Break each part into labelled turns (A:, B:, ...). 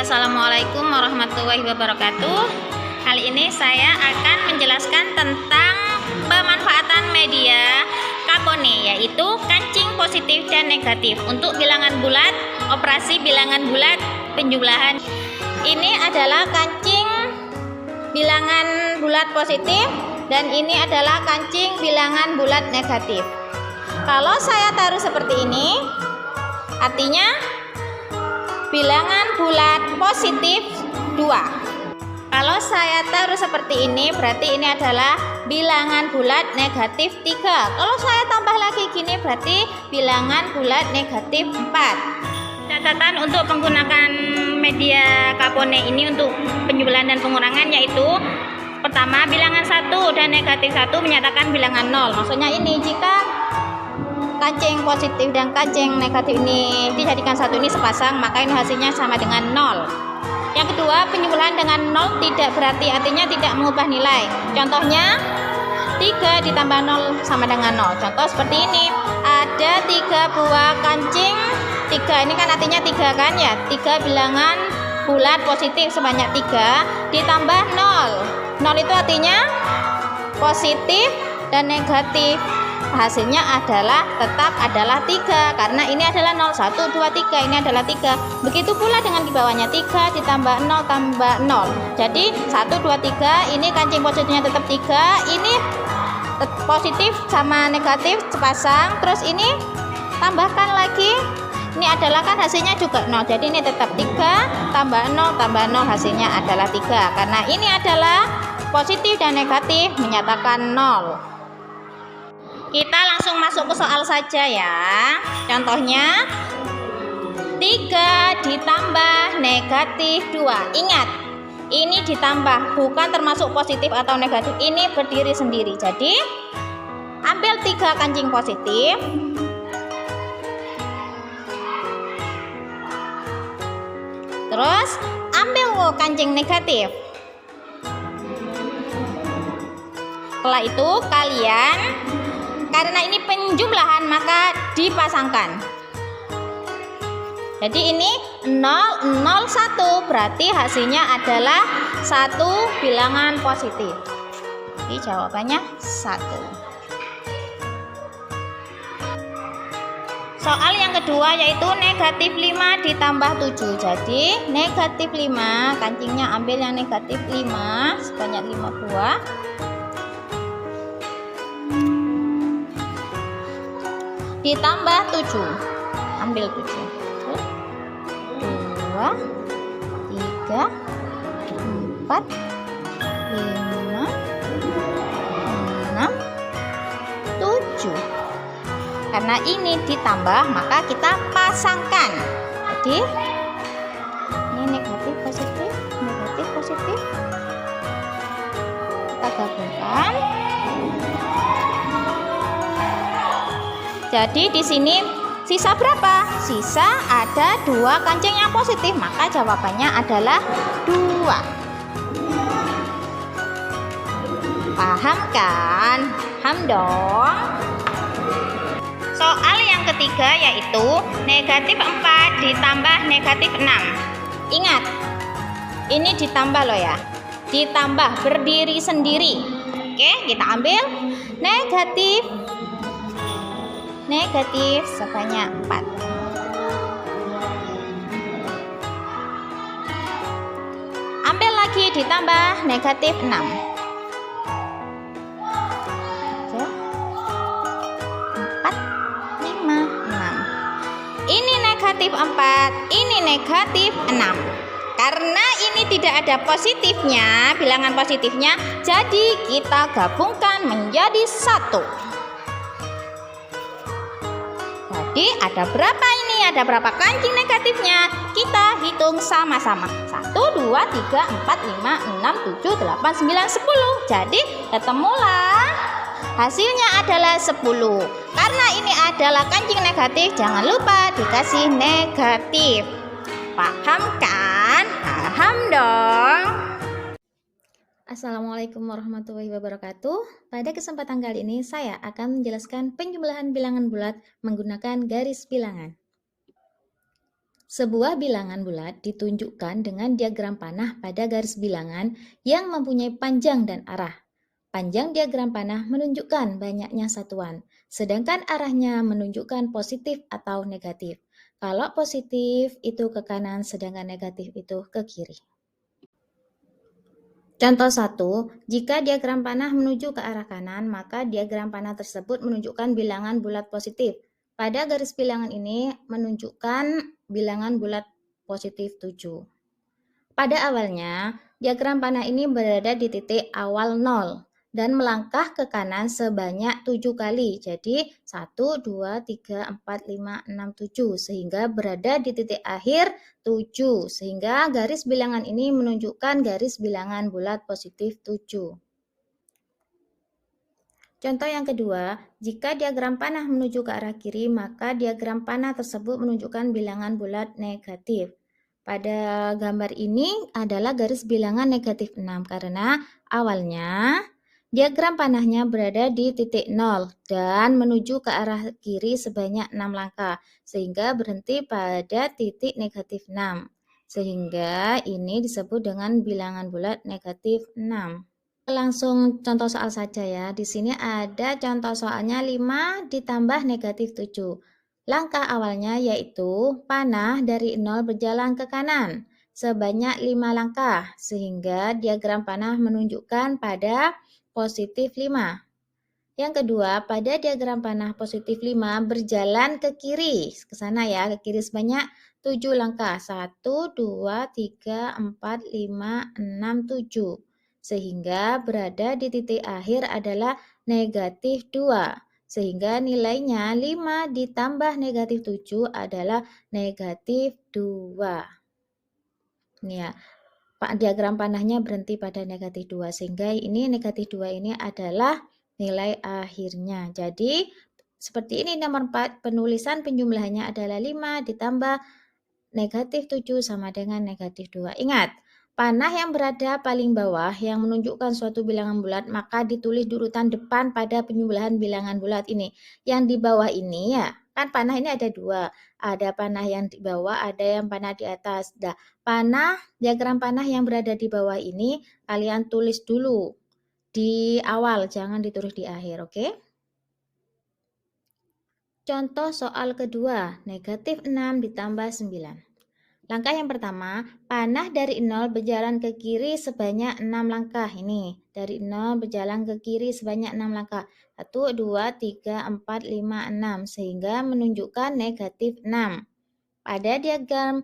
A: Assalamualaikum warahmatullahi wabarakatuh. Kali ini saya akan menjelaskan tentang pemanfaatan media Capone, yaitu kancing positif dan negatif untuk bilangan bulat, operasi bilangan bulat, penjumlahan. Ini adalah kancing bilangan bulat positif dan ini adalah kancing bilangan bulat negatif. Kalau saya taruh seperti ini, artinya bilangan bulat positif 2. Kalau saya taruh seperti ini, berarti ini adalah bilangan bulat negatif 3. Kalau saya tambah lagi gini, berarti bilangan bulat negatif 4. Catatan untuk menggunakan media Capone ini untuk penjumlahan dan pengurangan, yaitu pertama, bilangan 1 dan negatif 1 menyatakan bilangan 0. Maksudnya ini, jika kancing positif dan kancing negatif ini dijadikan satu, ini sepasang, maka ini hasilnya sama dengan 0. Yang kedua, penjumlahan dengan 0 tidak berarti, artinya tidak mengubah nilai. Contohnya 3 ditambah 0 sama dengan 0. Contoh seperti ini, ada 3 buah kancing 3, ini kan artinya 3 kan ya, 3 bilangan bulat positif sebanyak 3 ditambah 0. 0 itu artinya positif dan negatif, hasilnya tetap adalah 3, karena ini adalah 0, 1, 2, 3, ini adalah 3. Begitu pula dengan di bawahnya, 3 ditambah 0 tambah 0. Jadi 1, 2, 3, ini kancing positifnya tetap 3, ini positif sama negatif sepasang, terus ini tambahkan lagi, ini adalah kan hasilnya juga 0, jadi ini tetap 3 tambah 0 hasilnya adalah 3, karena ini adalah positif dan negatif menyatakan 0. Kita langsung masuk ke soal saja ya. Contohnya 3 ditambah negatif 2. Ingat, ini ditambah, bukan termasuk positif atau negatif, ini berdiri sendiri. Jadi ambil 3 kancing positif, terus ambil kancing negatif. Setelah itu kalian, karena ini penjumlahan, maka dipasangkan. Jadi ini 0, 0, 1, berarti hasilnya adalah 1 bilangan positif. Jadi jawabannya 1. Soal yang kedua yaitu negatif 5 ditambah 7. Jadi negatif 5, kancingnya ambil yang negatif 5 sebanyak 5 buah. Ditambah 7, ambil 7, 2, 3, 4, 5, 6, 7. Karena ini ditambah, maka kita pasangkan. Jadi ini negatif positif, negatif positif, kita gabungkan. Jadi di sini sisa berapa? Sisa ada 2 kancing yang positif, maka jawabannya adalah 2. Paham kan? Paham dong. Soal yang ketiga yaitu negatif 4 ditambah negatif 6. Ingat, ini ditambah loh ya, ditambah berdiri sendiri. Oke, kita ambil negatif sebanyak 4. Ambil lagi ditambah negatif 6. 4, 5, 6. Ini negatif 4, ini negatif 6. Karena ini tidak ada positifnya, bilangan positifnya, jadi kita gabungkan menjadi 1. Jadi ada berapa ini? Ada berapa kancing negatifnya? Kita hitung sama-sama. 1, 2, 3, 4, 5, 6, 7, 8, 9, 10. Jadi ketemulah hasilnya adalah 10. Karena ini adalah kancing negatif, jangan lupa dikasih negatif. Paham kan? Paham dong.
B: Assalamualaikum warahmatullahi wabarakatuh. Pada kesempatan kali ini saya akan menjelaskan penjumlahan bilangan bulat menggunakan garis bilangan. Sebuah bilangan bulat ditunjukkan dengan diagram panah pada garis bilangan yang mempunyai panjang dan arah. Panjang diagram panah menunjukkan banyaknya satuan, sedangkan arahnya menunjukkan positif atau negatif. Kalau positif itu ke kanan, sedangkan negatif itu ke kiri. Contoh 1, jika diagram panah menuju ke arah kanan, maka diagram panah tersebut menunjukkan bilangan bulat positif. Pada garis bilangan ini menunjukkan bilangan bulat positif 7. Pada awalnya, diagram panah ini berada di titik awal 0 dan melangkah ke kanan sebanyak 7 kali. Jadi 1, 2, 3, 4, 5, 6, 7 sehingga berada di titik akhir 7. Sehingga garis bilangan ini menunjukkan garis bilangan bulat positif 7. Contoh yang kedua, jika diagram panah menuju ke arah kiri, maka diagram panah tersebut menunjukkan bilangan bulat negatif. Pada gambar ini adalah garis bilangan negatif 6 karena awalnya diagram panahnya berada di titik 0 dan menuju ke arah kiri sebanyak 6 langkah, sehingga berhenti pada titik negatif 6. Sehingga ini disebut dengan bilangan bulat negatif 6. Langsung contoh soal saja ya. Di sini ada contoh soalnya 5 ditambah negatif 7. Langkah awalnya yaitu panah dari 0 berjalan ke kanan sebanyak 5 langkah sehingga diagram panah menunjukkan pada positif 5. Yang kedua, pada diagram panah positif 5 berjalan ke kiri, ke sana ya, ke kiri sebanyak 7 langkah. 1, 2, 3, 4, 5, 6, 7. Sehingga berada di titik akhir adalah negatif 2. Sehingga nilainya 5 ditambah negatif 7 adalah negatif 2. Ini ya, diagram panahnya berhenti pada negatif 2. Sehingga ini negatif 2 ini adalah nilai akhirnya. Jadi seperti ini nomor 4, penulisan penjumlahannya adalah 5 ditambah negatif 7 sama dengan negatif 2. Ingat, panah yang berada paling bawah yang menunjukkan suatu bilangan bulat maka ditulis di urutan depan pada penjumlahan bilangan bulat ini. Yang di bawah ini ya, kan panah ini ada 2. Ada panah yang di bawah, ada yang panah di atas. Nah, diagram panah yang berada di bawah ini kalian tulis dulu di awal, jangan ditulis di akhir, oke? Contoh soal kedua, negatif 6 ditambah 9. Langkah yang pertama, panah dari 0 berjalan ke kiri sebanyak 6 langkah. Ini, dari 0 berjalan ke kiri sebanyak 6 langkah. 1, 2, 3, 4, 5, 6. Sehingga menunjukkan negatif 6. Pada diagram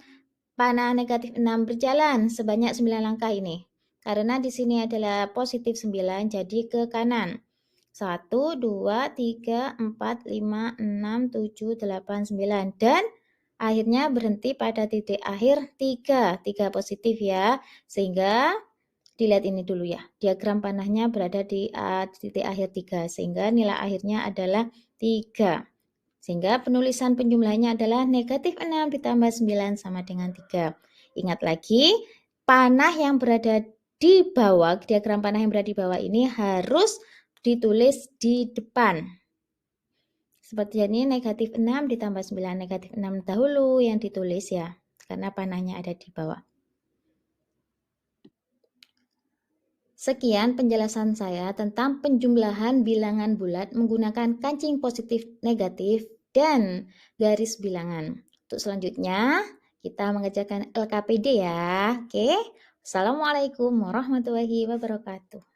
B: panah negatif 6 berjalan sebanyak 9 langkah ini. Karena di sini adalah positif 9, jadi ke kanan. 1, 2, 3, 4, 5, 6, 7, 8, 9. Dan akhirnya berhenti pada titik akhir 3 positif ya. Sehingga dilihat ini dulu ya. Diagram panahnya berada di titik akhir 3. Sehingga nilai akhirnya adalah 3. Sehingga penulisan penjumlahannya adalah negatif 6 ditambah 9 sama dengan 3. Ingat lagi, panah yang berada di bawah, diagram panah yang berada di bawah ini harus ditulis di depan. Seperti ini negatif 6 ditambah 9, negatif 6 dahulu yang ditulis ya, karena panahnya ada di bawah. Sekian penjelasan saya tentang penjumlahan bilangan bulat menggunakan kancing positif negatif dan garis bilangan. Untuk selanjutnya, kita mengerjakan LKPD ya. Oke. Assalamualaikum warahmatullahi wabarakatuh.